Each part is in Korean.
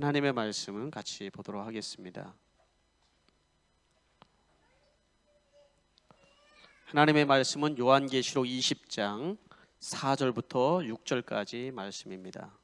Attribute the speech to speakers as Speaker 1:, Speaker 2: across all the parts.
Speaker 1: 하나님의 말씀은 같이 보도록 하겠습니다. 하나님의 말씀은 요한계시록 20장 4절부터 6절까지 말씀입니다.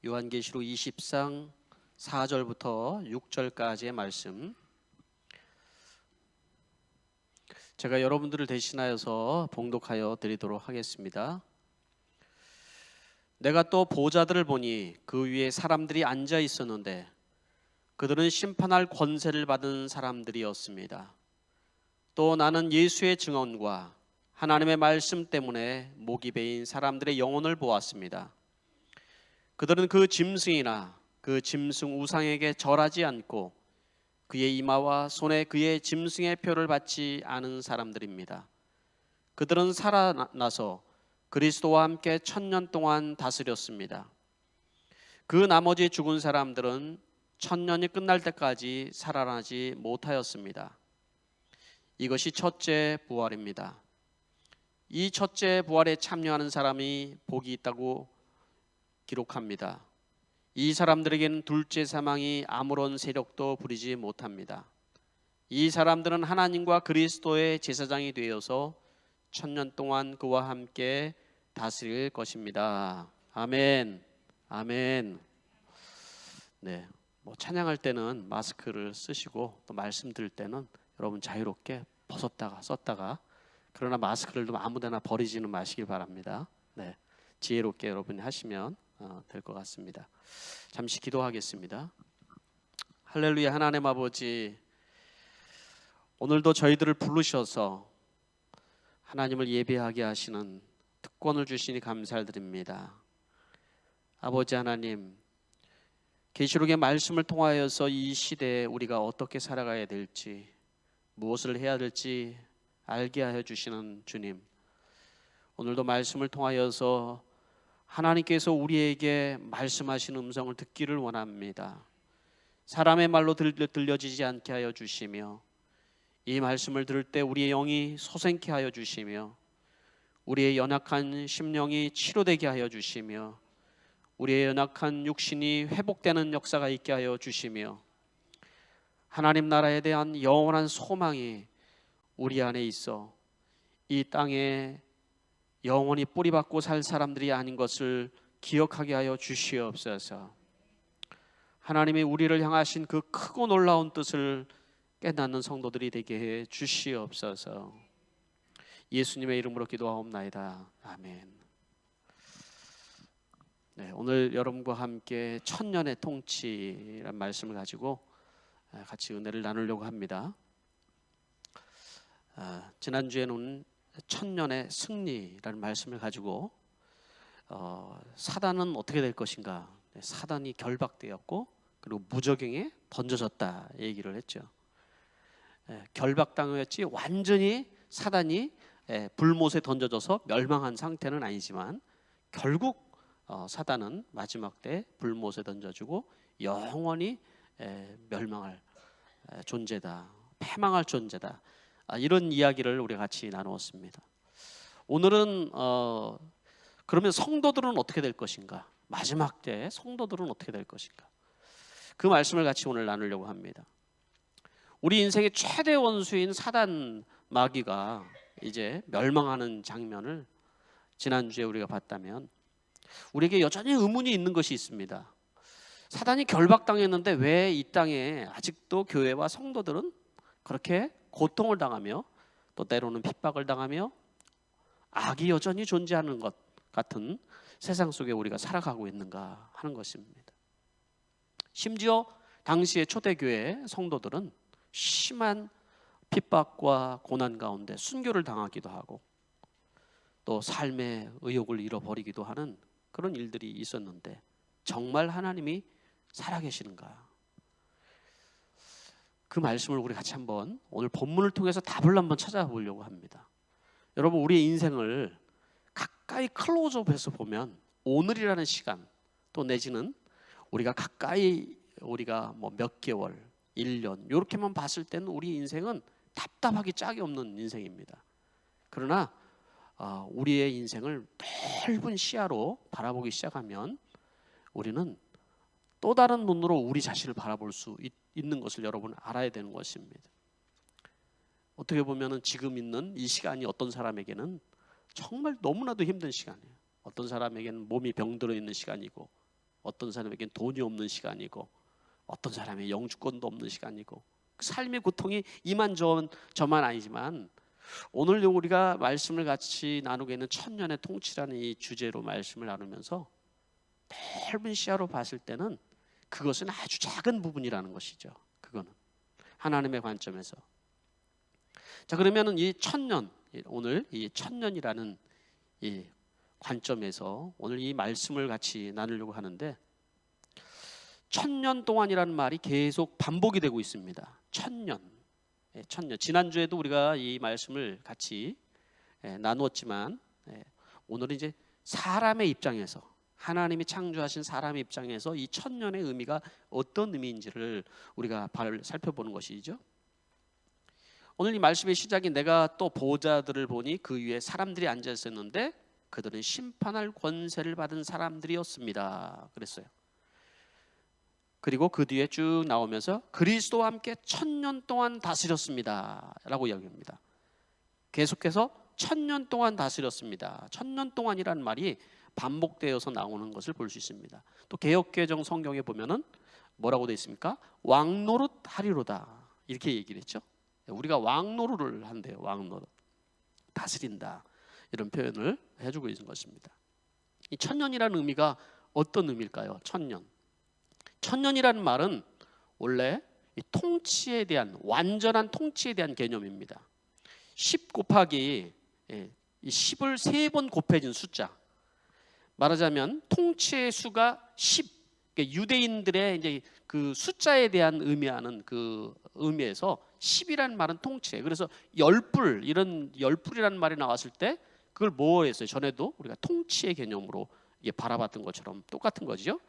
Speaker 1: 요한계시록 20장 4절부터 6절까지의 말씀, 제가 여러분들을 대신하여서 봉독하여 드리도록 하겠습니다. 내가 또 보좌들을 보니 그 위에 사람들이 앉아 있었는데 그들은 심판할 권세를 받은 사람들이었습니다. 또 나는 예수의 증언과 하나님의 말씀 때문에 목이 베인 사람들의 영혼을 보았습니다. 그들은 그 짐승이나 그 짐승 우상에게 절하지 않고 그의 이마와 손에 그의 짐승의 표를 받지 않은 사람들입니다. 그들은 살아나서 그리스도와 함께 1000년 동안 다스렸습니다. 그 나머지 죽은 사람들은 1000년이 끝날 때까지 살아나지 못하였습니다. 이것이 첫째 부활입니다. 이 첫째 부활에 참여하는 사람이 복이 있다고 기록합니다. 이 사람들에게는 둘째 사망이 아무런 세력도 부리지 못합니다. 이 사람들은 하나님과 그리스도의 제사장이 되어서 1000년 동안 그와 함께 다스릴 것입니다. 아멘. 아멘. 네, 찬양할 때는 마스크를 쓰시고 또 말씀 들을 때는 여러분 자유롭게 벗었다가 썼다가, 그러나 마스크를 좀 아무데나 버리지는 마시길 바랍니다. 네, 지혜롭게 여러분이 하시면 될 것 같습니다. 잠시 기도하겠습니다. 할렐루야. 하나님 아버지, 오늘도 저희들을 부르셔서 하나님을 예배하게 하시는 특권을 주시니 감사드립니다. 아버지 하나님, 계시록의 말씀을 통하여서 이 시대에 우리가 어떻게 살아가야 될지, 무엇을 해야 될지 알게 하여 주시는 주님, 오늘도 말씀을 통하여서 하나님께서 우리에게 말씀하시는 음성을 듣기를 원합니다. 사람의 말로 들려지지 않게 하여 주시며, 이 말씀을 들을 때 우리의 영이 소생케 하여 주시며, 우리의 연약한 심령이 치료되게 하여 주시며, 우리의 연약한 육신이 회복되는 역사가 있게 하여 주시며, 하나님 나라에 대한 영원한 소망이 우리 안에 있어 이 땅에 영원히 뿌리박고 살 사람들이 아닌 것을 기억하게 하여 주시옵소서. 하나님이 우리를 향하신 그 크고 놀라운 뜻을 깨닫는 성도들이 되게 해 주시옵소서. 예수님의 이름으로 기도하옵나이다. 아멘. 네, 오늘 여러분과 함께 1000년의 통치라는 말씀을 가지고 같이 은혜를 나누려고 합니다. 지난주에는 1000년의 승리라는 말씀을 가지고 사단은 어떻게 될 것인가, 사단이 결박되었고 그리고 무저갱에 던져졌다 얘기를 했죠. 결박당했지 완전히 사단이 불못에 던져져서 멸망한 상태는 아니지만, 결국 사단은 마지막 때 불못에 던져주고 영원히 멸망할 존재다, 패망할 존재다, 이런 이야기를 우리가 같이 나누었습니다. 오늘은 그러면 성도들은 어떻게 될 것인가, 마지막 때 성도들은 어떻게 될 것인가, 그 말씀을 같이 오늘 나누려고 합니다. 우리 인생의 최대 원수인 사단 마귀가 이제 멸망하는 장면을 지난주에 우리가 봤다면, 우리에게 여전히 의문이 있는 것이 있습니다. 사단이 결박당했는데 왜 이 땅에 아직도 교회와 성도들은 그렇게 고통을 당하며 또 때로는 핍박을 당하며 악이 여전히 존재하는 것 같은 세상 속에 우리가 살아가고 있는가 하는 것입니다. 심지어 당시의 초대교회 성도들은 심한 핍박과 고난 가운데 순교를 당하기도 하고 또 삶의 의욕을 잃어버리기도 하는 그런 일들이 있었는데, 정말 하나님이 살아계시는가, 그 말씀을 우리 같이 한번 오늘 본문을 통해서 답을 한번 찾아보려고 합니다. 여러분, 우리의 인생을 가까이 클로즈업해서 보면 오늘이라는 시간, 또 내지는 우리가 가까이 우리가 뭐 몇 개월, 1년 이렇게만 봤을 때는 우리 인생은 답답하기 짝이 없는 인생입니다. 그러나 우리의 인생을 넓은 시야로 바라보기 시작하면 우리는 또 다른 눈으로 우리 자신을 바라볼 수 있는 것을 여러분 알아야 되는 것입니다. 어떻게 보면 지금 있는 이 시간이 어떤 사람에게는 정말 너무나도 힘든 시간이에요. 어떤 사람에게는 몸이 병들어 있는 시간이고, 어떤 사람에게는 돈이 없는 시간이고, 어떤 사람의 영주권도 없는 시간이고, 삶의 고통이 이만저만 아니지만 오늘 우리가 말씀을 같이 나누고 있는 천년의 통치라는 이 주제로 말씀을 나누면서 넓은 시야로 봤을 때는 그것은 아주 작은 부분이라는 것이죠. 그거는 하나님의 관점에서. 자, 그러면은 이 천년, 오늘 이 천년이라는 이 관점에서 오늘 이 말씀을 같이 나누려고 하는데, 천년 동안이라는 말이 계속 반복이 되고 있습니다. 천년. 지난주에도 우리가 이 말씀을 같이 나누었지만, 오늘은 이제 사람의 입장에서, 하나님이 창조하신 사람의 입장에서 이 천년의 의미가 어떤 의미인지를 우리가 살펴보는 것이죠. 오늘 이 말씀의 시작이 내가 또 보호자들을 보니 그 위에 사람들이 앉아 있었는데 그들은 심판할 권세를 받은 사람들이었습니다. 그랬어요. 그리고 그 뒤에 쭉 나오면서 그리스도와 함께 천년 동안 다스렸습니다 라고 이야기합니다. 계속해서 천년 동안 다스렸습니다. 천년 동안이라는 말이 반복되어서 나오는 것을 볼 수 있습니다. 또 개역개정 성경에 보면은 뭐라고 되어 있습니까? 왕노릇 하리로다 이렇게 얘기를 했죠. 우리가 왕노릇을 한대요. 왕노릇, 다스린다, 이런 표현을 해주고 있는 것입니다. 이 천년이라는 의미가 어떤 의미일까요? 천년이라는 말은 원래 이 통치에 대한, 완전한 통치에 대한 개념입니다. 10 곱하기 이 10을 3번 곱해진 숫자, 말하자면 통치의 수가 10, 그러니까 유대인들의 이제 그 숫자에 대한 의미하는 그 의미에서 10이라는 말은 통치예요. 그래서 열불, 이런 열불이라는 말이 나왔을 때 그걸 뭐 했어요? 전에도 우리가 통치의 개념으로 바라봤던 것처럼 똑같은 거죠.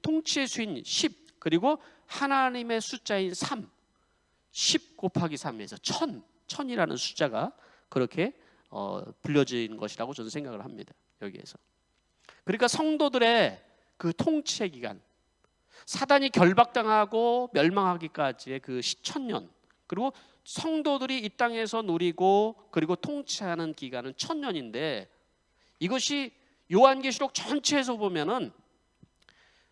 Speaker 1: 통치의 수인 10, 그리고 하나님의 숫자인 3, 10 곱하기 3에서 천이라는 숫자가 그렇게 불려진 것이라고 저는 생각을 합니다. 여기에서. 그러니까 성도들의 그 통치의 기간, 사단이 결박당하고 멸망하기까지의 그 1000년, 그리고 성도들이 이 땅에서 누리고 그리고 통치하는 기간은 1000년인데, 이것이 요한계시록 전체에서 보면은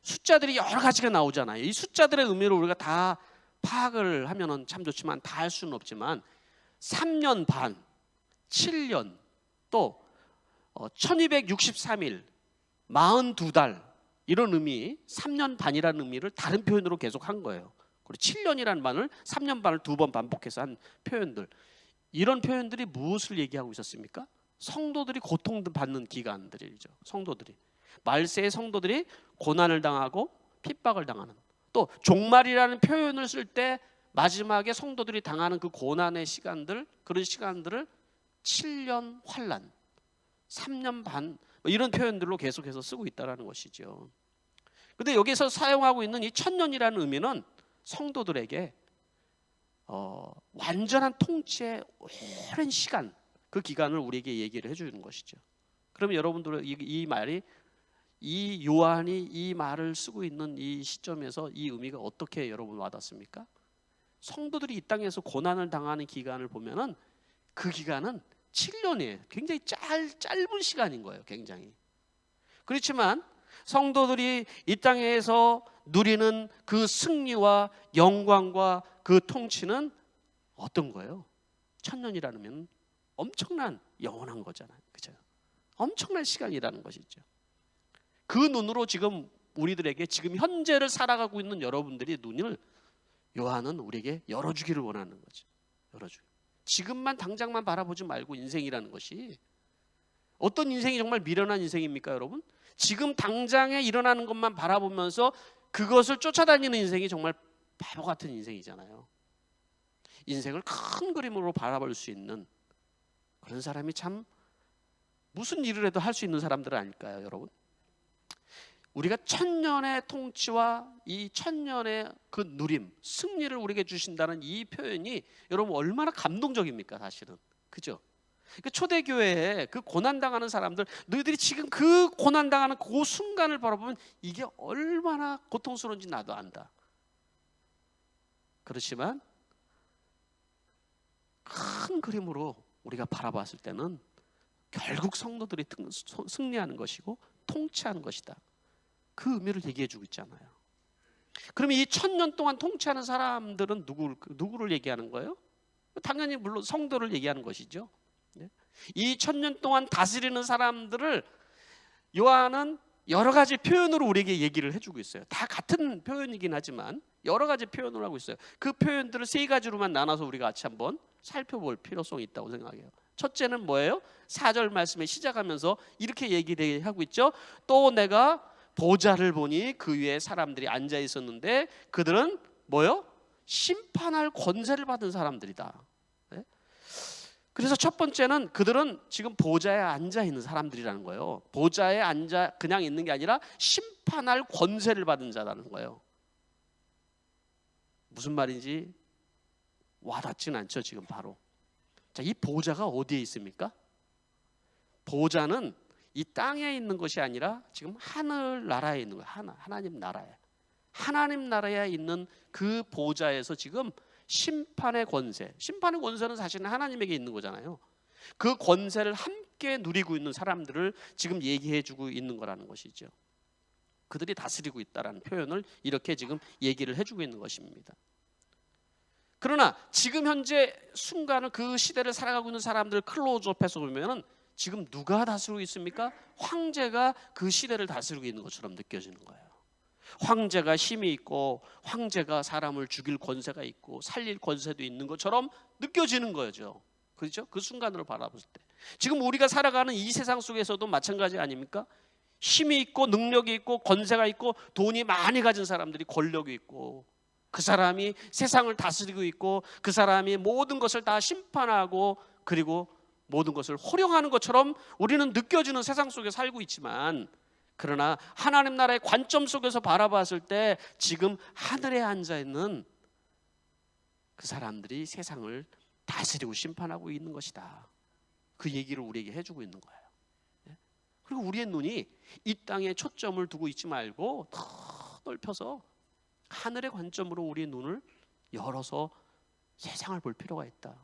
Speaker 1: 숫자들이 여러 가지가 나오잖아요. 이 숫자들의 의미를 우리가 다 파악을 하면은 참 좋지만 다 할 수는 없지만 3년 반, 7년, 또 1263일, 42달 이런 의미, 3년 반이라는 의미를 다른 표현으로 계속 한 거예요. 그리고 7년이라는 말을 3년 반을 2번 반복해서 한 표현들, 이런 표현들이 무엇을 얘기하고 있었습니까? 성도들이 고통받는 기간들이죠. 성도들이, 말세의 성도들이 고난을 당하고 핍박을 당하는, 또 종말이라는 표현을 쓸 때 마지막에 성도들이 당하는 그 고난의 시간들, 그런 시간들을 7년 환난, 3년 반 이런 표현들로 계속해서 쓰고 있다는 것이죠. 그런데 여기서 사용하고 있는 이 천년이라는 의미는 성도들에게 완전한 통치의 오랜 시간, 그 기간을 우리에게 얘기를 해주는 것이죠. 그러면 여러분들 이 말이, 이 요한이 이 말을 쓰고 있는 이 시점에서 이 의미가 어떻게 여러분 와닿습니까? 성도들이 이 땅에서 고난을 당하는 기간을 보면은 그 기간은 7년이에요. 굉장히 짧은 시간인 거예요. 굉장히. 그렇지만 성도들이 이 땅에서 누리는 그 승리와 영광과 그 통치는 어떤 거예요? 1000년이라면 엄청난 영원한 거잖아요. 그죠? 엄청난 시간이라는 것이죠. 그 눈으로 지금 우리들에게 지금 현재를 살아가고 있는 여러분들이 눈을 요한은 우리에게 열어주기를 원하는 거죠. 열어주기. 지금만 당장만 바라보지 말고, 인생이라는 것이 어떤 인생이 정말 미련한 인생입니까, 여러분? 지금 당장에 일어나는 것만 바라보면서 그것을 쫓아다니는 인생이 정말 바보 같은 인생이잖아요. 인생을 큰 그림으로 바라볼 수 있는 그런 사람이 참 무슨 일을 해도 할 수 있는 사람들은 아닐까요, 여러분? 우리가 천년의 통치와 이 천년의 그 누림, 승리를 우리에게 주신다는 이 표현이 여러분 얼마나 감동적입니까? 사실은. 그죠? 그 초대교회에 그 고난당하는 사람들, 너희들이 지금 그 고난당하는 그 순간을 바라보면 이게 얼마나 고통스러운지 나도 안다. 그렇지만 큰 그림으로 우리가 바라봤을 때는 결국 성도들이 승리하는 것이고 통치하는 것이다. 그 의미를 얘기해 주고 있잖아요. 그러면 이 1000년 동안 통치하는 사람들은 누구를 얘기하는 거예요? 당연히 물론 성도를 얘기하는 것이죠. 이 1000년 동안 다스리는 사람들을 요한은 여러 가지 표현으로 우리에게 얘기를 해주고 있어요. 다 같은 표현이긴 하지만 여러 가지 표현을 하고 있어요. 그 표현들을 세 가지로만 나눠서 우리가 같이 한번 살펴볼 필요성이 있다고 생각해요. 첫째는 뭐예요? 4절 말씀에 시작하면서 이렇게 얘기하고 있죠. 또 내가 보좌를 보니 그 위에 사람들이 앉아 있었는데 그들은 뭐요? 심판할 권세를 받은 사람들이다. 네? 그래서 첫 번째는 그들은 지금 보좌에 앉아 있는 사람들이라는 거예요. 보좌에 앉아 그냥 있는 게 아니라 심판할 권세를 받은 자라는 거예요. 무슨 말인지 와닿지는 않죠, 지금 바로. 자, 이 보좌가 어디에 있습니까? 보좌는 이 땅에 있는 것이 아니라 지금 하늘 나라에 있는 거예요. 하나님 나라에. 하나님 나라에 있는 그 보좌에서 지금 심판의 권세. 심판의 권세는 사실은 하나님에게 있는 거잖아요. 그 권세를 함께 누리고 있는 사람들을 지금 얘기해 주고 있는 거라는 것이죠. 그들이 다스리고 있다라는 표현을 이렇게 지금 얘기를 해주고 있는 것입니다. 그러나 지금 현재 순간을 그 시대를 살아가고 있는 사람들 클로즈업해서 보면은 지금 누가 다스리고 있습니까? 황제가 그 시대를 다스리고 있는 것처럼 느껴지는 거예요. 황제가 힘이 있고 황제가 사람을 죽일 권세가 있고 살릴 권세도 있는 것처럼 느껴지는 거죠. 그렇죠? 그 순간으로 바라볼 때 지금 우리가 살아가는 이 세상 속에서도 마찬가지 아닙니까? 힘이 있고 능력이 있고 권세가 있고 돈이 많이 가진 사람들이 권력이 있고 그 사람이 세상을 다스리고 있고 그 사람이 모든 것을 다 심판하고 그리고 모든 것을 호령하는 것처럼 우리는 느껴지는 세상 속에 살고 있지만 그러나 하나님 나라의 관점 속에서 바라봤을 때 지금 하늘에 앉아있는 그 사람들이 세상을 다스리고 심판하고 있는 것이다. 그 얘기를 우리에게 해주고 있는 거예요. 그리고 우리의 눈이 이 땅에 초점을 두고 있지 말고 더 넓혀서 하늘의 관점으로 우리의 눈을 열어서 세상을 볼 필요가 있다.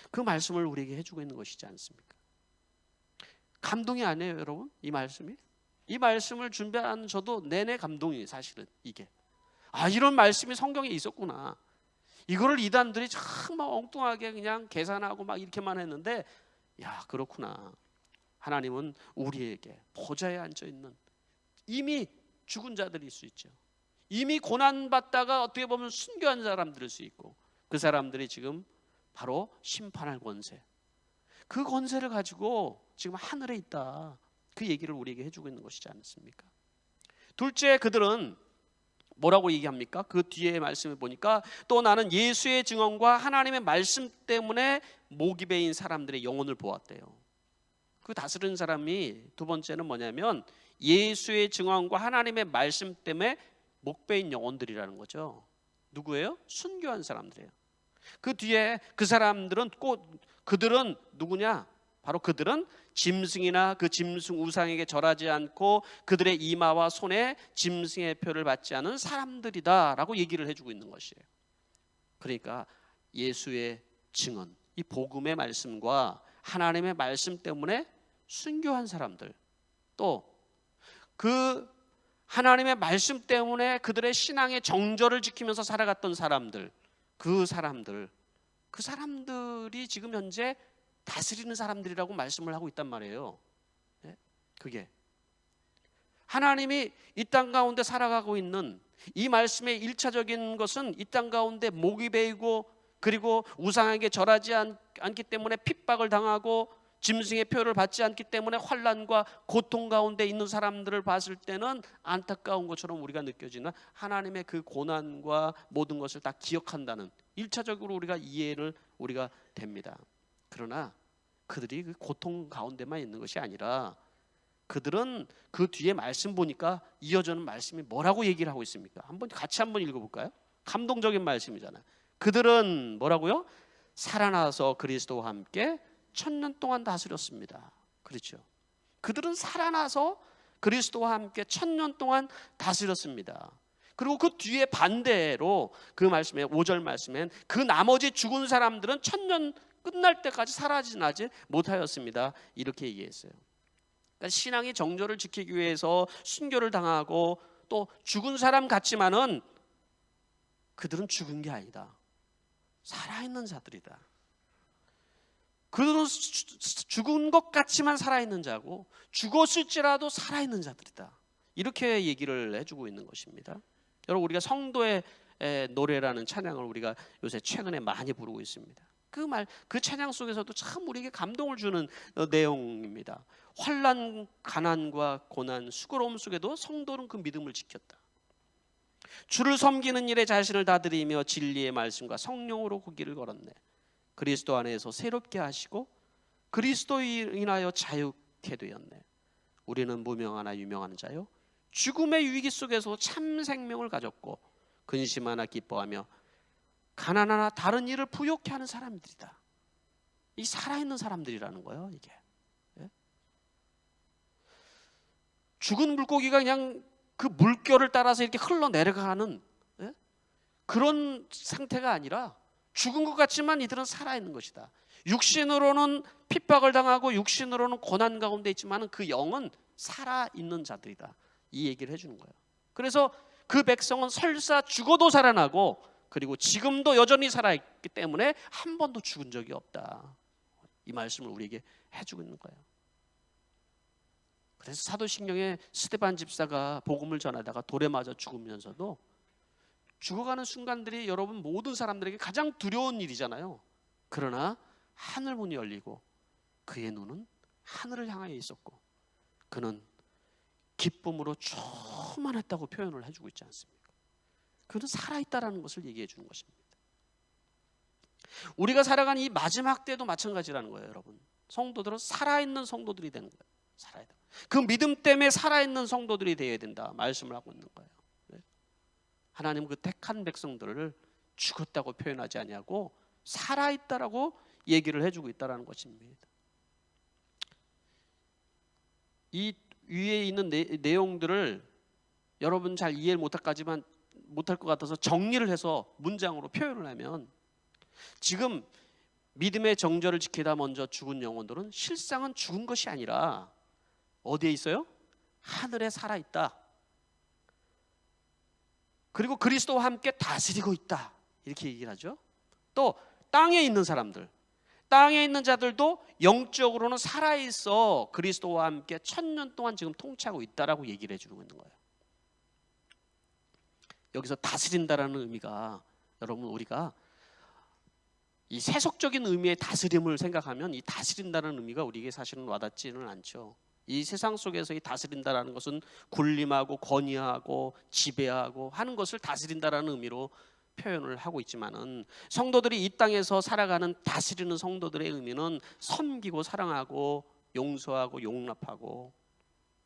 Speaker 1: 그 말씀을 우리에게 해주고 있는 것이지 않습니까? 감동이 아니에요, 여러분? 이 말씀이? 이 말씀을 준비한 저도 내내 감동이에요, 사실은 이게. 아, 이런 말씀이 성경에 있었구나. 이거를 이단들이 정말 엉뚱하게 그냥 계산하고 막 이렇게만 했는데, 야, 그렇구나. 하나님은 우리에게 보좌에 앉아있는 이미 죽은 자들일 수 있죠. 이미 고난받다가 어떻게 보면 순교한 사람들일 수 있고 그 사람들이 지금 바로 심판할 권세, 그 권세를 가지고 지금 하늘에 있다. 그 얘기를 우리에게 해주고 있는 것이지 않습니까? 둘째, 그들은 뭐라고 얘기합니까? 그 뒤에 말씀을 보니까 또 나는 예수의 증언과 하나님의 말씀 때문에 목이 베인 사람들의 영혼을 보았대요. 그 다스리는 사람이 두 번째는 뭐냐면 예수의 증언과 하나님의 말씀 때문에 목 베인 영혼들이라는 거죠. 누구예요? 순교한 사람들이에요. 그 뒤에 그 사람들은 그들은 누구냐? 바로 그들은 짐승이나 그 짐승 우상에게 절하지 않고 그들의 이마와 손에 짐승의 표를 받지 않은 사람들이다 라고 얘기를 해주고 있는 것이에요. 그러니까 예수의 증언, 이 복음의 말씀과 하나님의 말씀 때문에 순교한 사람들, 또 그 하나님의 말씀 때문에 그들의 신앙의 정절을 지키면서 살아갔던 사람들, 그 사람들이 지금 현재 다스리는 사람들이라고 말씀을 하고 있단 말이에요. 그게 하나님이 이 땅 가운데 살아가고 있는 이 말씀의 1차적인 것은 이 땅 가운데 목이 베이고 그리고 우상에게 절하지 않기 때문에 핍박을 당하고 짐승의 표를 받지 않기 때문에 환난과 고통 가운데 있는 사람들을 봤을 때는 안타까운 것처럼 우리가 느껴지는 하나님의 그 고난과 모든 것을 다 기억한다는 1차적으로 우리가 됩니다. 그러나 그들이 그 고통 가운데만 있는 것이 아니라 그들은 그 뒤에 말씀 보니까 이어지는 말씀이 뭐라고 얘기를 하고 있습니까? 같이 한번 읽어볼까요? 감동적인 말씀이잖아요. 그들은 뭐라고요? 살아나서 그리스도와 함께 1000년 동안 다스렸습니다. 그렇죠. 그들은 살아나서 그리스도와 함께 1000년 동안 다스렸습니다. 그리고 그 뒤에 반대로 그 말씀에 5절 말씀엔 그 나머지 죽은 사람들은 1000년 끝날 때까지 사라지지 못하였습니다. 이렇게 얘기했어요. 그러니까 신앙의 정절을 지키기 위해서 순교를 당하고 또 죽은 사람 같지만은 그들은 죽은 게 아니다. 살아있는 자들이다. 그들은 죽은 것 같지만 살아있는 자고 죽었을지라도 살아있는 자들이다. 이렇게 얘기를 해주고 있는 것입니다. 여러분, 우리가 성도의 노래라는 찬양을 우리가 요새 최근에 많이 부르고 있습니다. 그 찬양 속에서도 참 우리에게 감동을 주는 내용입니다. 환난, 가난과 고난, 수고로움 속에도 성도는 그 믿음을 지켰다. 주를 섬기는 일에 자신을 다드리며 진리의 말씀과 성령으로 그 길을 걸었네. 그리스도 안에서 새롭게 하시고 그리스도에 인하여 자유케 되었네. 우리는 무명하나 유명한 자요 죽음의 위기 속에서 참 생명을 가졌고 근심하나 기뻐하며 가난하나 다른 일을 부욕해 하는 사람들이다. 이 살아있는 사람들이라는 거예요. 이게 죽은 물고기가 그냥 그 물결을 따라서 이렇게 흘러내려가는 그런 상태가 아니라 죽은 것 같지만 이들은 살아있는 것이다. 육신으로는 핍박을 당하고 육신으로는 고난 가운데 있지만 그 영은 살아있는 자들이다. 이 얘기를 해주는 거예요. 그래서 그 백성은 설사 죽어도 살아나고 그리고 지금도 여전히 살아있기 때문에 한 번도 죽은 적이 없다. 이 말씀을 우리에게 해주고 있는 거예요. 그래서 사도신경에 스데반 집사가 복음을 전하다가 돌에 맞아 죽으면서도 죽어가는 순간들이 여러분 모든 사람들에게 가장 두려운 일이잖아요. 그러나 하늘문이 열리고 그의 눈은 하늘을 향하여 있었고 그는 기쁨으로 충만했다고 표현을 해주고 있지 않습니까? 그는 살아있다라는 것을 얘기해 주는 것입니다. 우리가 살아가는 이 마지막 때도 마찬가지라는 거예요. 여러분, 성도들은 살아있는 성도들이 되는 거예요. 살아있다. 그 믿음 때문에 살아있는 성도들이 되어야 된다 말씀을 하고 있는 거예요. 하나님은 그 택한 백성들을 죽었다고 표현하지 아니하고 살아있다라고 얘기를 해주고 있다는 것입니다. 이 위에 있는 내용들을 여러분 잘 이해를 못할 것 같아서 정리를 해서 문장으로 표현을 하면 지금 믿음의 정절을 지키다 먼저 죽은 영혼들은 실상은 죽은 것이 아니라 어디에 있어요? 하늘에 살아있다. 그리고 그리스도와 함께 다스리고 있다. 이렇게 얘기를 하죠. 또 땅에 있는 사람들, 땅에 있는 자들도 영적으로는 살아있어 그리스도와 함께 1000년 동안 지금 통치하고 있다라고 얘기를 해주고 있는 거예요. 여기서 다스린다라는 의미가 여러분 우리가 이 세속적인 의미의 다스림을 생각하면 이 다스린다는 의미가 우리에게 사실은 와닿지는 않죠. 이 세상 속에서 이 다스린다라는 것은 군림하고 권위하고 지배하고 하는 것을 다스린다라는 의미로 표현을 하고 있지만은 성도들이 이 땅에서 살아가는 다스리는 성도들의 의미는 섬기고 사랑하고 용서하고 용납하고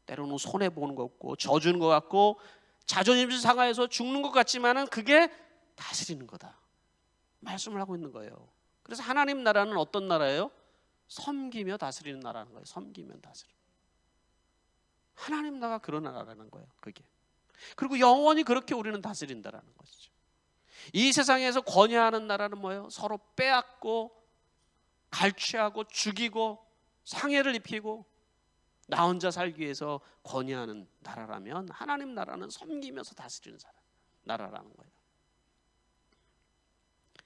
Speaker 1: 때로는 손해 보는 것 같고 져주는 것 같고 자존심 상하여서 죽는 것 같지만은 그게 다스리는 거다 말씀을 하고 있는 거예요. 그래서 하나님 나라는 어떤 나라예요? 섬기며 다스리는 나라는 거예요. 섬기며 다스리는. 하나님 나라가 그런 나라라는 거예요. 그게. 그리고 영원히 그렇게 우리는 다스린다라는 것이죠. 이 세상에서 권위하는 나라는 뭐예요? 서로 빼앗고 갈취하고 죽이고 상해를 입히고 나 혼자 살기 위해서 권위하는 나라라면 하나님 나라는 섬기면서 다스리는 나라라는 거예요.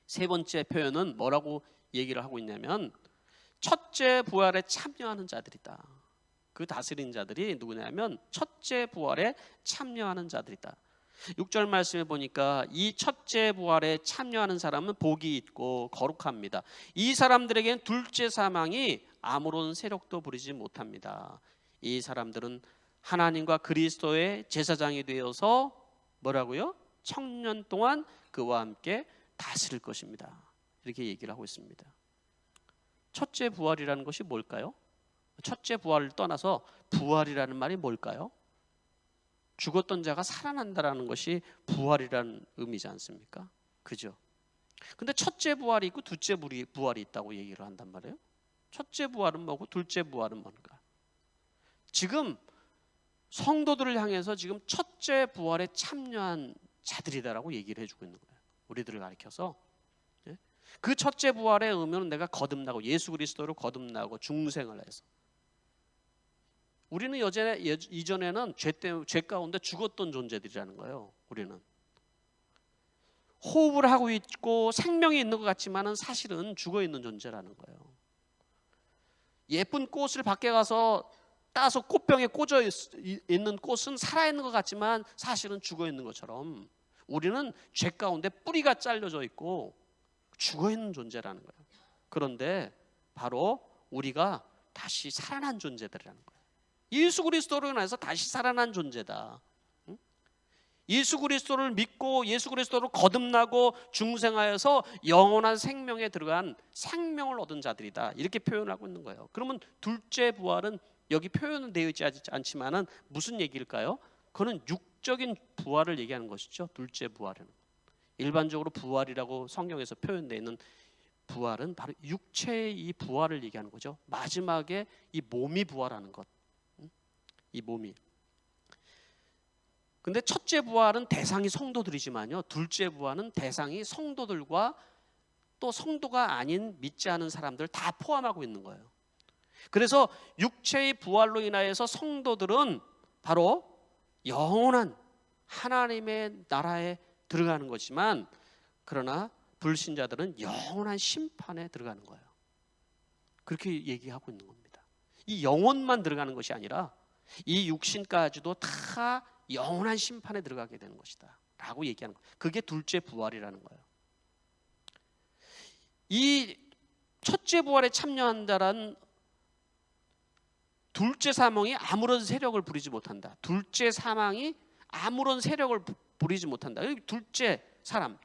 Speaker 1: 세 번째 표현은 뭐라고 얘기를 하고 있냐면 첫째 부활에 참여하는 자들이다. 그 다스린 자들이 누구냐면 첫째 부활에 참여하는 자들이다. 6절 말씀에 보니까 이 첫째 부활에 참여하는 사람은 복이 있고 거룩합니다. 이 사람들에게는 둘째 사망이 아무런 세력도 부리지 못합니다. 이 사람들은 하나님과 그리스도의 제사장이 되어서 뭐라고요? 1000년 동안 그와 함께 다스릴 것입니다. 이렇게 얘기를 하고 있습니다. 첫째 부활이라는 것이 뭘까요? 첫째 부활을 떠나서 부활이라는 말이 뭘까요? 죽었던 자가 살아난다라는 것이 부활이라는 의미지 않습니까? 그죠? 근데 첫째 부활이 있고 둘째 부활이 있다고 얘기를 한단 말이에요. 첫째 부활은 뭐고 둘째 부활은 뭔가? 지금 성도들을 향해서 지금 첫째 부활에 참여한 자들이다라고 얘기를 해주고 있는 거예요. 우리들을 가리켜서. 그 첫째 부활의 의미는 내가 거듭나고 예수 그리스도로 거듭나고 중생을 해서, 우리는 이전에는 죄 가운데 죽었던 존재들이라는 거예요. 우리는 호흡을 하고 있고 생명이 있는 것 같지만은 사실은 죽어 있는 존재라는 거예요. 예쁜 꽃을 밖에 가서 따서 꽃병에 꽂아 있는 꽃은 살아있는 것 같지만 사실은 죽어 있는 것처럼 우리는 죄 가운데 뿌리가 잘려져 있고 죽어 있는 존재라는 거예요. 그런데 바로 우리가 다시 살아난 존재들이라는 거예요. 예수 그리스도로 인해서 다시 살아난 존재다. 예수 그리스도를 믿고 예수 그리스도로 거듭나고 중생하여서 영원한 생명에 들어간 생명을 얻은 자들이다, 이렇게 표현하고 있는 거예요. 그러면 둘째 부활은 여기 표현은 되어 있지 않지만은 무슨 얘기일까요? 그거는 육적인 부활을 얘기하는 것이죠. 둘째 부활은 일반적으로 부활이라고 성경에서 표현되어 있는 부활은 바로 육체의 이 부활을 얘기하는 거죠. 마지막에 이 몸이 부활하는 것, 이 몸이. 근데 첫째 부활은 대상이 성도들이지만요, 둘째 부활은 대상이 성도들과 또 성도가 아닌 믿지 않은 사람들 다 포함하고 있는 거예요. 그래서 육체의 부활로 인하여서 성도들은 바로 영원한 하나님의 나라에 들어가는 거지만, 그러나 불신자들은 영원한 심판에 들어가는 거예요. 그렇게 얘기하고 있는 겁니다. 이 영혼만 들어가는 것이 아니라 이 육신까지도 다 영원한 심판에 들어가게 되는 것이다 라고 얘기하는 거예요. 그게 둘째 부활이라는 거예요. 이 첫째 부활에 참여한다란 둘째 사망이 아무런 세력을 부리지 못한다. 둘째 사망이 아무런 세력을 부리지 못한다. 둘째 사람,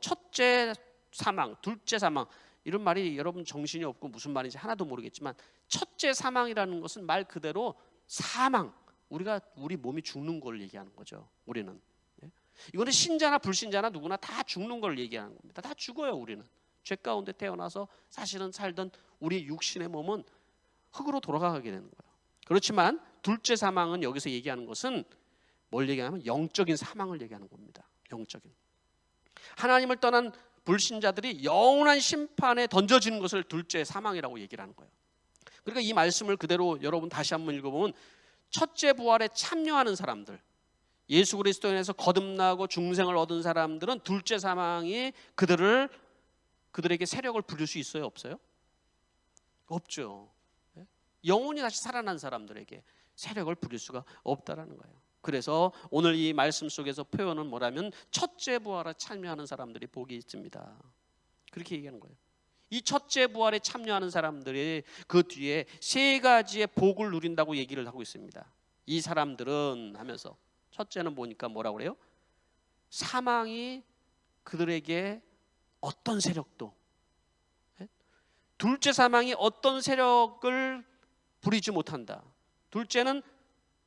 Speaker 1: 첫째 사망, 둘째 사망, 이런 말이 여러분 정신이 없고 무슨 말인지 하나도 모르겠지만, 첫째 사망이라는 것은 말 그대로 사망, 우리 몸이 죽는 걸 얘기하는 거죠. 우리는 이거는 신자나 불신자나 누구나 다 죽는 걸 얘기하는 겁니다. 다 죽어요. 우리는 죄 가운데 태어나서 사실은 살던 우리 육신의 몸은 흙으로 돌아가게 되는 거예요. 그렇지만 둘째 사망은 여기서 얘기하는 것은 뭘 얘기하냐면 영적인 사망을 얘기하는 겁니다. 영적인, 하나님을 떠난 불신자들이 영원한 심판에 던져지는 것을 둘째 사망이라고 얘기를 하는 거예요. 그러니까 이 말씀을 그대로 여러분 다시 한번 읽어보면, 첫째 부활에 참여하는 사람들, 예수 그리스도에 인해서 거듭나고 중생을 얻은 사람들은 둘째 사망이 그들에게 세력을 부릴 수 있어요? 없어요? 없죠. 영혼이 다시 살아난 사람들에게 세력을 부릴 수가 없다라는 거예요. 그래서 오늘 이 말씀 속에서 표현은 뭐라면 첫째 부활에 참여하는 사람들이 복이 있습니다, 그렇게 얘기하는 거예요. 이 첫째 부활에 참여하는 사람들이 그 뒤에 세 가지의 복을 누린다고 얘기를 하고 있습니다. 이 사람들은 하면서, 첫째는 뭐라고 그래요? 사망이 그들에게 어떤 세력도, 둘째 사망이 어떤 세력을 부리지 못한다. 둘째는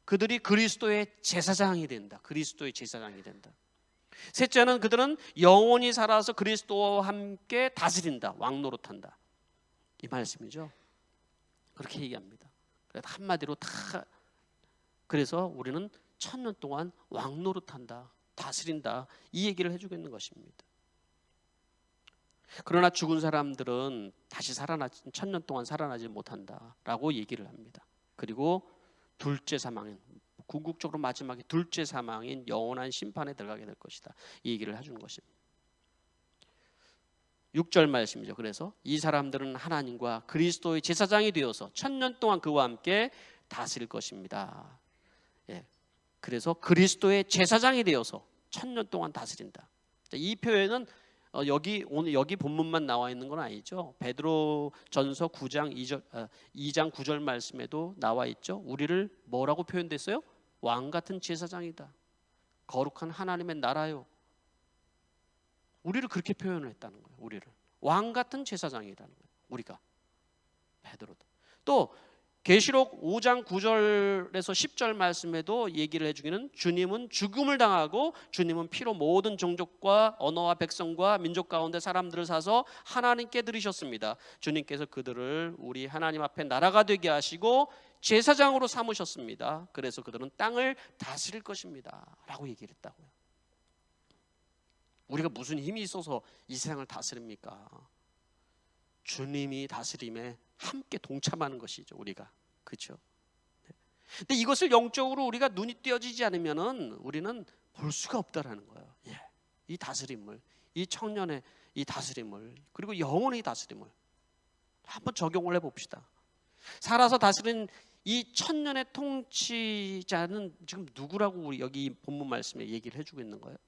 Speaker 1: 그들이 그리스도의 제사장이 된다. 그리스도의 제사장이 된다. 셋째는 그들은 영원히 살아서 그리스도와 함께 다스린다. 왕노릇한다. 이 말씀이죠. 그렇게 얘기합니다. 한마디로 다, 그래서 우리는 1000년 동안 왕노릇한다, 다스린다, 이 얘기를 해주고 있는 것입니다. 그러나 죽은 사람들은 다시 1000년 동안 살아나지 못한다라고 얘기를 합니다. 그리고 둘째 사망인, 궁극적으로 마지막에 둘째 사망인 영원한 심판에 들어가게 될 것이다, 이 얘기를 해주는 것입니다. 6절 말씀이죠. 그래서 이 사람들은 하나님과 그리스도의 제사장이 되어서 1000년 동안 그와 함께 다스릴 것입니다. 그래서 그리스도의 제사장이 되어서 1000년 동안 다스린다. 이 표현은 오늘 여기 본문만 나와 있는 건 아니죠. 베드로전서 9장 2장 9절 말씀에도 나와 있죠. 우리를 뭐라고 표현됐어요? 왕 같은 제사장이다, 거룩한 하나님의 나라요. 우리를 그렇게 표현을 했다는 거예요. 우리를 왕 같은 제사장이라는 거예요. 우리가, 베드로도 또 계시록 5장 9절에서 10절 말씀에도 얘기를 해주기는 주님은 죽음을 당하고 주님은 피로 모든 종족과 언어와 백성과 민족 가운데 사람들을 사서 하나님께 드리셨습니다. 주님께서 그들을 우리 하나님 앞에 나라가 되게 하시고 제사장으로 삼으셨습니다. 그래서 그들은 땅을 다스릴 것입니다 라고 얘기를 했다고요. 우리가 무슨 힘이 있어서 이 세상을 다스립니까? 주님이 다스림에 함께 동참하는 것이죠, 우리가. 그렇죠? 근데 이것을 영적으로 우리가 눈이 띄어지지 않으면은 우리는 볼 수가 없다라는 거예요. 예. 이 다스림을, 이 청년의 이 다스림을, 그리고 영혼의 다스림을 한번 적용을 해봅시다. 살아서 다스린 이 천년의 통치자는 지금 누구라고 우리 여기 본문 말씀에 얘기를 해주고 있는 거예요?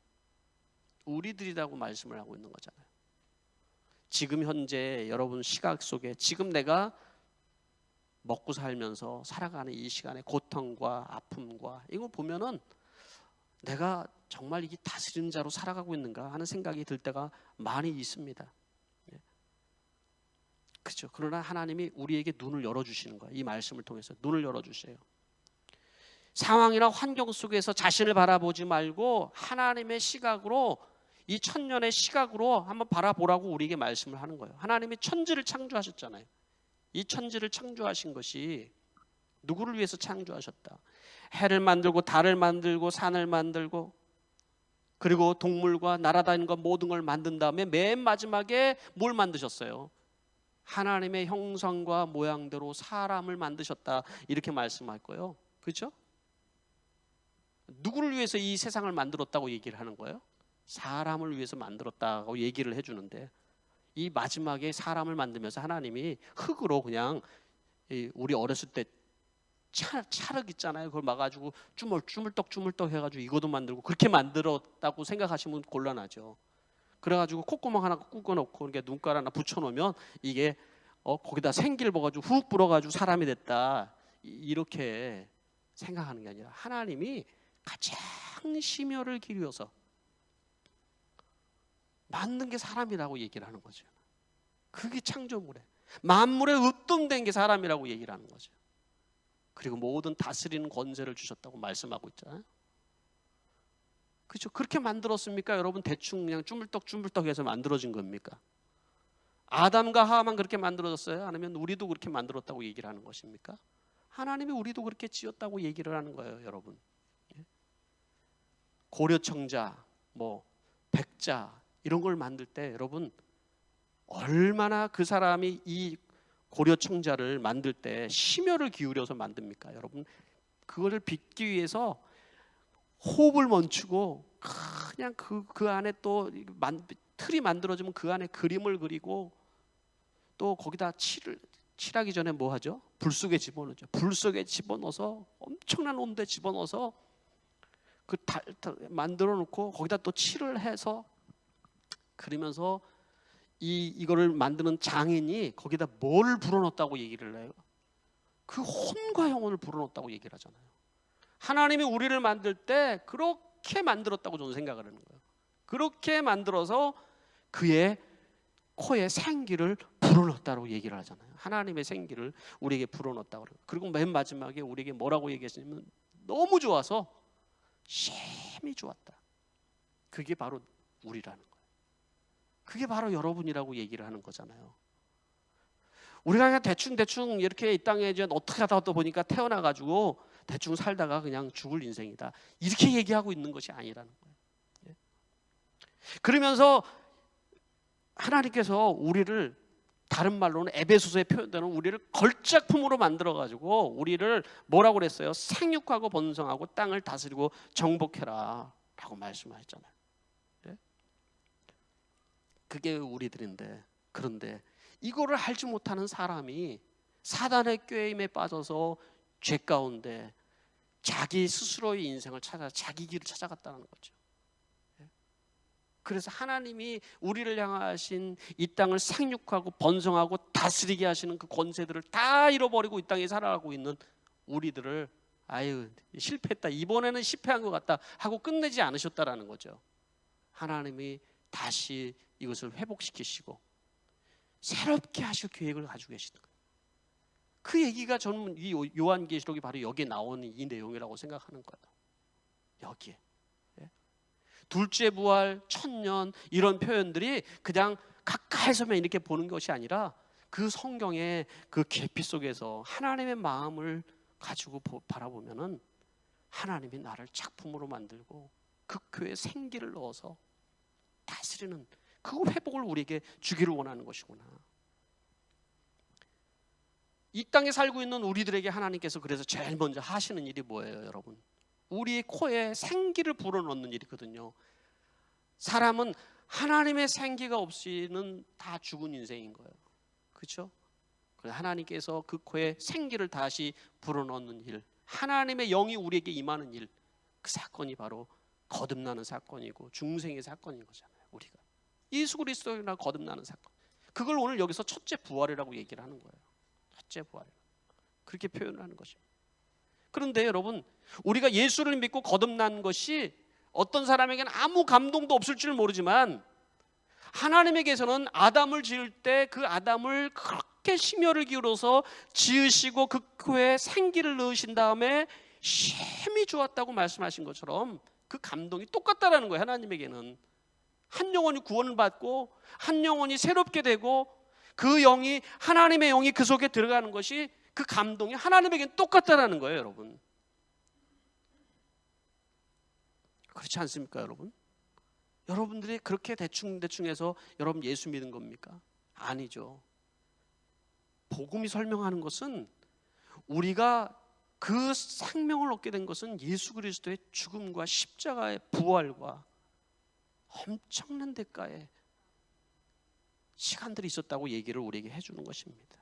Speaker 1: 우리들이라고 말씀을 하고 있는 거잖아요. 지금 현재 여러분 시각 속에 지금 내가 먹고 살면서 살아가는 이 시간의 고통과 아픔과 이거 보면은 내가 정말 이게 다스리는 자로 살아가고 있는가 하는 생각이 들 때가 많이 있습니다. 그렇죠. 그러나 하나님이 우리에게 눈을 열어주시는 거예요. 이 말씀을 통해서 눈을 열어주세요. 상황이나 환경 속에서 자신을 바라보지 말고 하나님의 시각으로, 이 천년의 시각으로 한번 바라보라고 우리에게 말씀을 하는 거예요. 하나님이 천지를 창조하셨잖아요. 이 천지를 창조하신 것이 누구를 위해서 창조하셨다? 해를 만들고 달을 만들고 산을 만들고 그리고 동물과 날아다니는 것 모든 걸 만든 다음에 맨 마지막에 뭘 만드셨어요? 하나님의 형상과 모양대로 사람을 만드셨다, 이렇게 말씀할 거예요. 그렇죠? 누구를 위해서 이 세상을 만들었다고 얘기를 하는 거예요? 사람을 위해서 만들었다고 얘기를 해주는데, 이 마지막에 사람을 만들면서 하나님이 흙으로 그냥 우리 어렸을 때 찰흙 있잖아요. 그걸 막아가지고 주물떡 해가지고 이거도 만들고 그렇게 만들었다고 생각하시면 곤란하죠. 그래가지고 콧구멍 하나 꾹어놓고 이렇게 눈깔 하나 붙여놓으면 이게 거기다 생기를 먹어가지고 훅 불어가지고 사람이 됐다, 이렇게 생각하는 게 아니라 하나님이 가장 심혈을 기울여서 만든 게 사람이라고 얘기를 하는 거죠. 그게 창조물에 만물에 으뜸된 게 사람이라고 얘기를 하는 거죠. 그리고 모든 다스리는 권세를 주셨다고 말씀하고 있잖아요. 그렇죠? 그렇게 만들었습니까? 여러분 대충 그냥 쭈물떡해서 만들어진 겁니까? 아담과 하와만 그렇게 만들어졌어요? 아니면 우리도 그렇게 만들었다고 얘기를 하는 것입니까? 하나님이 우리도 그렇게 지었다고 얘기를 하는 거예요, 여러분. 고려청자, 백자 이런 걸 만들 때 여러분 얼마나 그 사람이 이 고려청자를 만들 때 심혈을 기울여서 만듭니까? 여러분 그거를 빚기 위해서 호흡을 멈추고 그냥 그 안에 또 틀이 만들어지면 그 안에 그림을 그리고 또 거기다 칠하기 전에 뭐 하죠? 불 속에 집어넣죠. 불 속에 집어넣어서 엄청난 온도에 집어넣어서 만들어 놓고 거기다 또 칠을 해서 그러면서 이거를 만드는 장인이 거기다 뭘 불어넣었다고 얘기를 해요? 그 혼과 영혼을 불어넣었다고 얘기를 하잖아요. 하나님이 우리를 만들 때 그렇게 만들었다고 저는 생각을 하는 거예요. 그렇게 만들어서 그의 코에 생기를 불어넣었다고 얘기를 하잖아요. 하나님의 생기를 우리에게 불어넣었다고 그래요. 그리고 맨 마지막에 우리에게 뭐라고 얘기하시냐면 너무 좋아서 심히 좋았다. 그게 바로 우리라는 거예요. 그게 바로 여러분이라고 얘기를 하는 거잖아요. 우리가 그냥 대충 이렇게 이 땅에 이제 어떻게 하다 보니까 태어나가지고 대충 살다가 그냥 죽을 인생이다, 이렇게 얘기하고 있는 것이 아니라는 거예요. 그러면서 하나님께서 우리를, 다른 말로는 에베소서에 표현되는 우리를 걸작품으로 만들어가지고 우리를 뭐라고 그랬어요? 생육하고 번성하고 땅을 다스리고 정복해라 라고 말씀하셨잖아요. 그게 우리들인데, 그런데 이거를 알지 못하는 사람이 사단의 꾀임에 빠져서 죄 가운데 자기 스스로의 인생을 자기 길을 찾아갔다는 거죠. 그래서 하나님이 우리를 향하신 이 땅을 생육하고 번성하고 다스리게 하시는 그 권세들을 다 잃어버리고 이 땅에 살아가고 있는 우리들을 실패했다, 이번에는 실패한 것 같다 하고 끝내지 않으셨다라는 거죠. 하나님이 다시 이것을 회복시키시고 새롭게 하실 계획을 가지고 계시는 거예요. 그 얘기가 저는 이 요한계시록이 바로 여기에 나오는 이 내용이라고 생각하는 거예요. 여기에. 둘째 부활, 천년 이런 표현들이 그냥 가까이서만 이렇게 보는 것이 아니라 그 성경의 그 깊이 속에서 하나님의 마음을 가지고 바라보면은 하나님이 나를 작품으로 만들고 그 교회에 생기를 넣어서 다스리는 그 회복을 우리에게 주기를 원하는 것이구나. 이 땅에 살고 있는 우리들에게 하나님께서 그래서 제일 먼저 하시는 일이 뭐예요, 여러분? 우리의 코에 생기를 불어넣는 일이거든요. 사람은 하나님의 생기가 없이는 다 죽은 인생인 거예요. 그렇죠? 하나님께서 그 코에 생기를 다시 불어넣는 일, 하나님의 영이 우리에게 임하는 일, 그 사건이 바로 거듭나는 사건이고 중생의 사건인 거잖아요. 우리가 예수 그리스도나 거듭나는 사건, 그걸 오늘 여기서 첫째 부활이라고 얘기를 하는 거예요. 첫째 부활, 그렇게 표현을 하는 것입니다. 그런데 여러분, 우리가 예수를 믿고 거듭난 것이 어떤 사람에게는 아무 감동도 없을 줄 모르지만 하나님에게서는 아담을 지을 때 그 아담을 그렇게 심혈을 기울여서 지으시고 그 코에 생기를 넣으신 다음에 심히 좋았다고 말씀하신 것처럼 그 감동이 똑같다라는 거예요. 하나님에게는 한 영혼이 구원을 받고 한 영혼이 새롭게 되고 그 영이, 하나님의 영이 그 속에 들어가는 것이, 그 감동이 하나님에게는 똑같다라는 거예요, 여러분. 그렇지 않습니까, 여러분? 여러분들이 그렇게 대충해서 여러분 예수 믿은 겁니까? 아니죠. 복음이 설명하는 것은 우리가 그 생명을 얻게 된 것은 예수 그리스도의 죽음과 십자가의 부활과 엄청난 대가의 시간들이 있었다고 얘기를 우리에게 해주는 것입니다.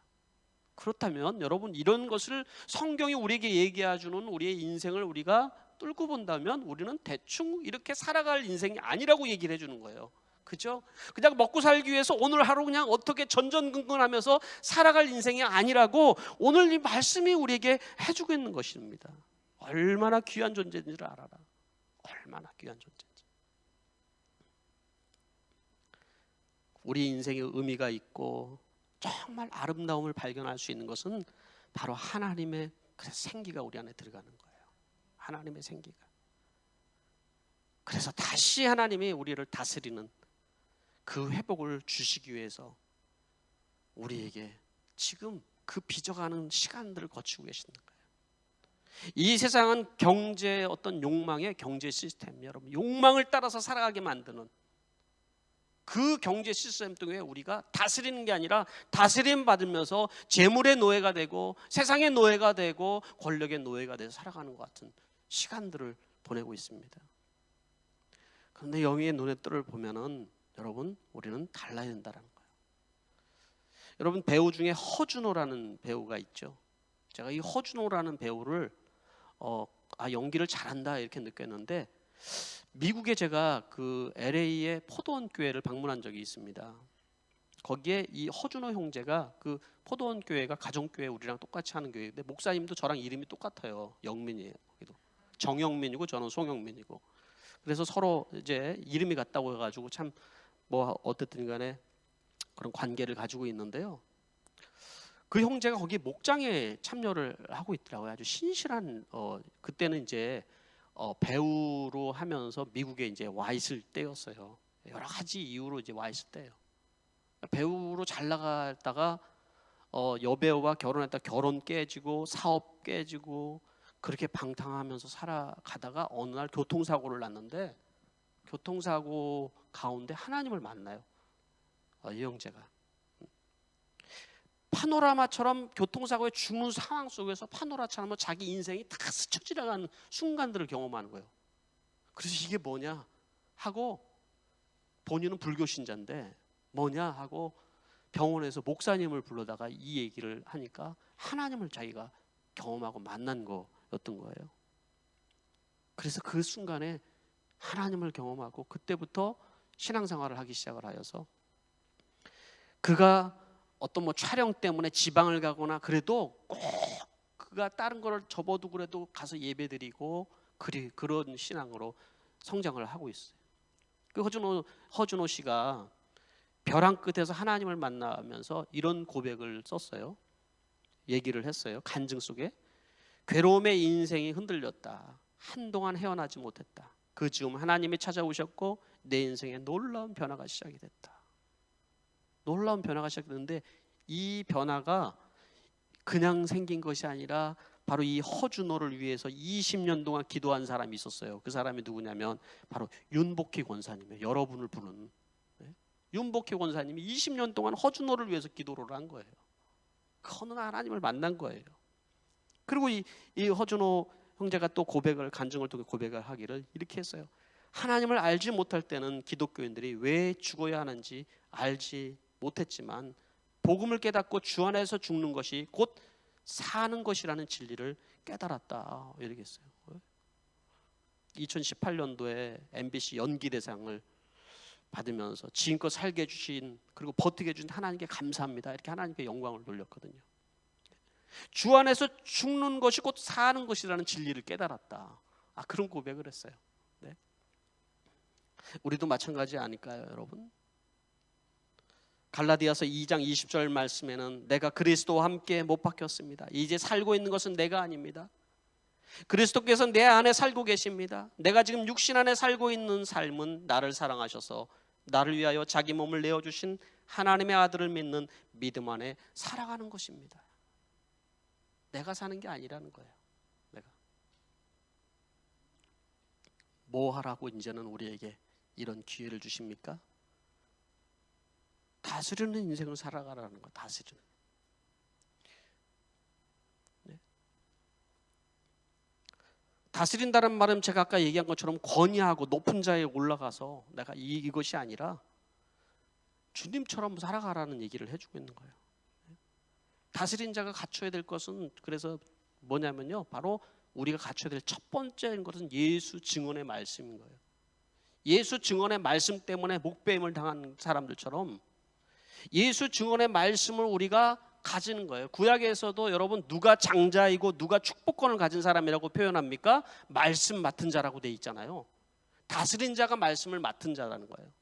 Speaker 1: 그렇다면 여러분, 이런 것을 성경이 우리에게 얘기해주는 우리의 인생을 우리가 뚫고 본다면 우리는 대충 이렇게 살아갈 인생이 아니라고 얘기를 해주는 거예요. 그죠? 그냥 먹고 살기 위해서 오늘 하루 그냥 어떻게 전전긍긍하면서 살아갈 인생이 아니라고 오늘 이 말씀이 우리에게 해주고 있는 것입니다. 얼마나 귀한 존재인지를 알아라. 얼마나 귀한 존재인지. 우리 인생에 의미가 있고 정말 아름다움을 발견할 수 있는 것은 바로 하나님의 그 생기가 우리 안에 들어가는 거예요. 하나님의 생기가. 그래서 다시 하나님이 우리를 다스리는 그 회복을 주시기 위해서 우리에게 지금 그 빚어가는 시간들을 거치고 계시는 거예요. 이 세상은 경제의 어떤 욕망의 경제 시스템, 여러분, 욕망을 따라서 살아가게 만드는 그 경제 시스템 등에 우리가 다스리는 게 아니라 다스림 받으면서 재물의 노예가 되고 세상의 노예가 되고 권력의 노예가 돼서 살아가는 것 같은 시간들을 보내고 있습니다. 그런데 영의 눈의 뜰을 보면은 여러분, 우리는 달라야 된다는 거예요. 여러분, 배우 중에 허준호라는 배우가 있죠. 제가 이 허준호라는 배우를 연기를 잘한다 이렇게 느꼈는데, 미국에 제가 그 LA의 포도원 교회를 방문한 적이 있습니다. 거기에 이 허준호 형제가, 그 포도원 교회가 가정교회 우리랑 똑같이 하는 교회인데 목사님도 저랑 이름이 똑같아요. 영민이에요. 거기도 정영민이고 저는 송영민이고. 그래서 서로 이제 이름이 같다고 해가지고 참 뭐 어쨌든 간에 그런 관계를 가지고 있는데요. 그 형제가 거기 목장에 참여를 하고 있더라고요. 아주 신실한, 그때는 이제 배우로 하면서 미국에 이제 와 있을 때였어요. 여러 가지 이유로 이제 와 있을 때예요. 배우로 잘 나가다가 여배우와 결혼했다 결혼 깨지고 사업 깨지고 그렇게 방탕하면서 살아가다가 어느 날 교통사고를 났는데, 교통사고 가운데 하나님을 만나요. 이 형제가 파노라마처럼 교통사고에 죽는 상황 속에서 파노라처럼 자기 인생이 다 스쳐 지나가는 순간들을 경험하는 거예요. 그래서 이게 뭐냐 하고, 본인은 불교 신자인데 뭐냐 하고 병원에서 목사님을 불러다가 이 얘기를 하니까 하나님을 자기가 경험하고 만난 거였던 거예요. 그래서 그 순간에 하나님을 경험하고 그때부터 신앙생활을 하기 시작을 하여서, 그가 어떤 뭐 촬영 때문에 지방을 가거나 그래도 꼭 그가 다른 거를 접어도 그래도 가서 예배드리고 그런 신앙으로 성장을 하고 있어요. 그 허준호 씨가 벼랑 끝에서 하나님을 만나면서 이런 고백을 썼어요. 얘기를 했어요. 간증 속에 괴로움의 인생이 흔들렸다. 한동안 헤어나지 못했다. 그 즈음 하나님이 찾아오셨고 내 인생에 놀라운 변화가 시작이 됐다. 놀라운 변화가 시작됐는데 이 변화가 그냥 생긴 것이 아니라 바로 이 허준호를 위해서 20년 동안 기도한 사람이 있었어요. 그 사람이 누구냐면 바로 윤복희 권사님이에요. 여러분을 부른 윤복희 권사님이 20년 동안 허준호를 위해서 기도를 한 거예요. 그 어느 날 하나님을 만난 거예요. 그리고 이 허준호 형제가 또 고백을, 간증을 통해 고백을 하기를 이렇게 했어요. 하나님을 알지 못할 때는 기독교인들이 왜 죽어야 하는지 알지 못했지만 복음을 깨닫고 주 안에서 죽는 것이 곧 사는 것이라는 진리를 깨달았다. 이렇게 했어요. 2018년도에 MBC 연기대상을 받으면서 지금껏 살게 해주신, 그리고 버티게 해주신 하나님께 감사합니다. 이렇게 하나님께 영광을 돌렸거든요. 주 안에서 죽는 것이 곧 사는 것이라는 진리를 깨달았다. 그런 고백을 했어요. 네. 우리도 마찬가지 아닐까요, 여러분? 갈라디아서 2장 20절 말씀에는 내가 그리스도와 함께 못 박혔습니다. 이제 살고 있는 것은 내가 아닙니다. 그리스도께서 내 안에 살고 계십니다. 내가 지금 육신 안에 살고 있는 삶은 나를 사랑하셔서 나를 위하여 자기 몸을 내어주신 하나님의 아들을 믿는 믿음 안에 살아가는 것입니다. 내가 사는 게 아니라는 거예요. 내가 뭐 하라고 이제는 우리에게 이런 기회를 주십니까? 다스리는 인생을 살아가라는 거. 다스리는. 네. 다스린다는 말은 제가 아까 얘기한 것처럼 권위하고 높은 자리에 올라가서 내가 이것이 아니라 주님처럼 살아가라는 얘기를 해주고 있는 거예요. 다스린 자가 갖춰야 될 것은 그래서 뭐냐면요, 바로 우리가 갖춰야 될 첫 번째인 것은 예수 증언의 말씀인 거예요. 예수 증언의 말씀 때문에 목배임을 당한 사람들처럼 예수 증언의 말씀을 우리가 가지는 거예요. 구약에서도 여러분 누가 장자이고 누가 축복권을 가진 사람이라고 표현합니까? 말씀 맡은 자라고 돼 있잖아요. 다스린 자가 말씀을 맡은 자라는 거예요.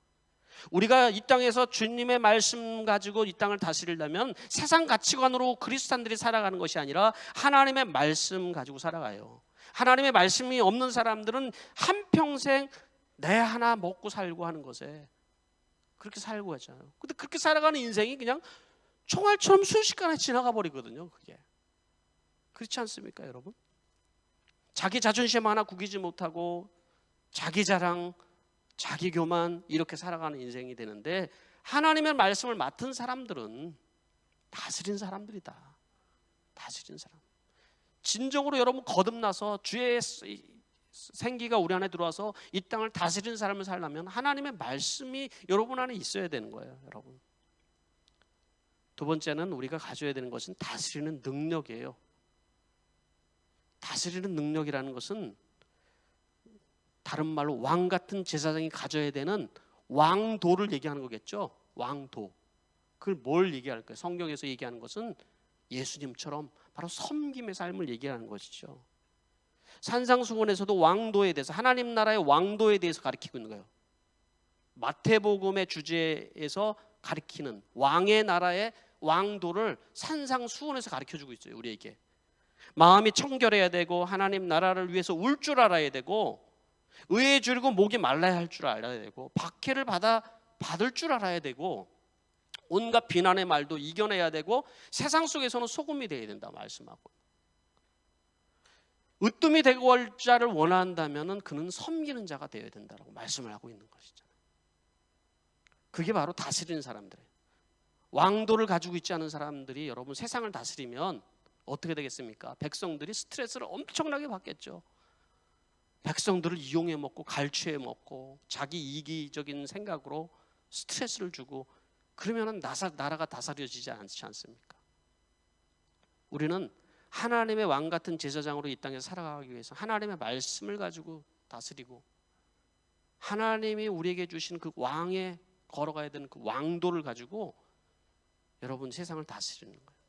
Speaker 1: 우리가 이 땅에서 주님의 말씀 가지고 이 땅을 다스리려면 세상 가치관으로 그리스도인들이 살아가는 것이 아니라 하나님의 말씀 가지고 살아가요. 하나님의 말씀이 없는 사람들은 한평생 내 하나 먹고 살고 하는 것에 그렇게 살고 하잖아요. 근데 그렇게 살아가는 인생이 그냥 총알처럼 순식간에 지나가 버리거든요. 그게 그렇지 않습니까, 여러분? 자기 자존심 하나 구기지 못하고 자기 자랑, 자기 교만 이렇게 살아가는 인생이 되는데 하나님의 말씀을 맡은 사람들은 다스린 사람들이다. 다스린 사람. 진정으로 여러분 거듭나서 주의 생기가 우리 안에 들어와서 이 땅을 다스리는 삶을 살려면 하나님의 말씀이 여러분 안에 있어야 되는 거예요, 여러분. 두 번째는 우리가 가져야 되는 것은 다스리는 능력이에요. 다스리는 능력이라는 것은 다른 말로 왕 같은 제사장이 가져야 되는 왕도를 얘기하는 거겠죠. 왕도. 그걸 뭘 얘기할까요? 성경에서 얘기하는 것은 예수님처럼 바로 섬김의 삶을 얘기하는 것이죠. 산상수훈에서도 왕도에 대해서, 하나님 나라의 왕도에 대해서 가르치고 있는 거예요. 마태복음의 주제에서 가르치는 왕의 나라의 왕도를 산상수훈에서 가르쳐주고 있어요, 우리에게. 마음이 청결해야 되고 하나님 나라를 위해서 울 줄 알아야 되고 의에 줄이고 목이 말라야 할 줄 알아야 되고 박해를 받을 줄 알아야 되고 온갖 비난의 말도 이겨내야 되고 세상 속에서는 소금이 되어야 된다 말씀하고, 으뜸이 되고 할 자를 원한다면 그는 섬기는 자가 되어야 된다고 말씀을 하고 있는 것이잖아요. 그게 바로 다스리는 사람들이에요. 왕도를 가지고 있지 않은 사람들이 여러분 세상을 다스리면 어떻게 되겠습니까? 백성들이 스트레스를 엄청나게 받겠죠. 백성들을 이용해 먹고 갈취해 먹고 자기 이기적인 생각으로 스트레스를 주고 그러면 나라가 다스려지지 않지 않습니까? 우리는 하나님의 왕 같은 제사장으로 이 땅에서 살아가기 위해서 하나님의 말씀을 가지고 다스리고 하나님이 우리에게 주신 그 왕에 걸어가야 되는 그 왕도를 가지고 여러분 세상을 다스리는 거예요.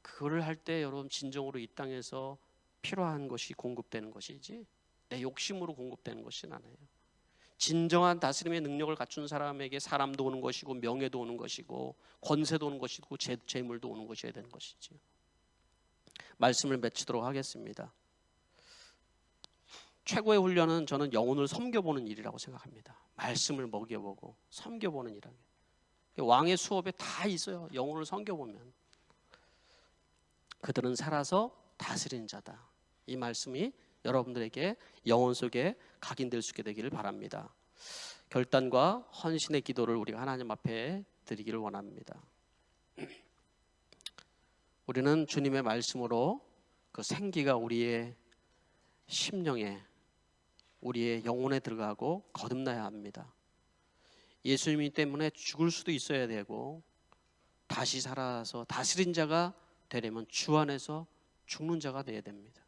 Speaker 1: 그거를 할 때 여러분 진정으로 이 땅에서 필요한 것이 공급되는 것이지 내 욕심으로 공급되는 것은 아니에요. 진정한 다스림의 능력을 갖춘 사람에게 사람도 오는 것이고 명예도 오는 것이고 권세도 오는 것이고 재물도 오는 것이어야 되는 것이지요. 말씀을 맺히도록 하겠습니다. 최고의 훈련은 저는 영혼을 섬겨보는 일이라고 생각합니다. 말씀을 먹여보고 섬겨보는 일이라고. 왕의 수업에 다 있어요. 영혼을 섬겨보면 그들은 살아서 다스리는 자다. 이 말씀이 여러분들에게 영혼 속에 각인될 수 있게 되기를 바랍니다. 결단과 헌신의 기도를 우리가 하나님 앞에 드리기를 원합니다. 우리는 주님의 말씀으로 그 생기가 우리의 심령에, 우리의 영혼에 들어가고 거듭나야 합니다. 예수님 때문에 죽을 수도 있어야 되고 다시 살아서 다스린 자가 되려면 주 안에서 죽는 자가 되어야 됩니다.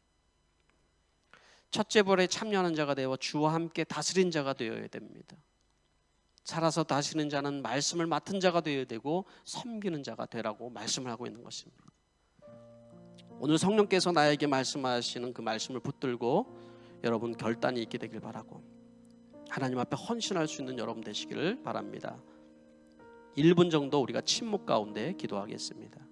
Speaker 1: 첫째 벌에 참여하는 자가 되어 주와 함께 다스린 자가 되어야 됩니다. 살아서 다스리는 자는 말씀을 맡은 자가 되어야 되고 섬기는 자가 되라고 말씀을 하고 있는 것입니다. 오늘 성령께서 나에게 말씀하시는 그 말씀을 붙들고 여러분 결단이 있게 되길 바라고 하나님 앞에 헌신할 수 있는 여러분 되시기를 바랍니다. 1분 정도 우리가 침묵 가운데 기도하겠습니다.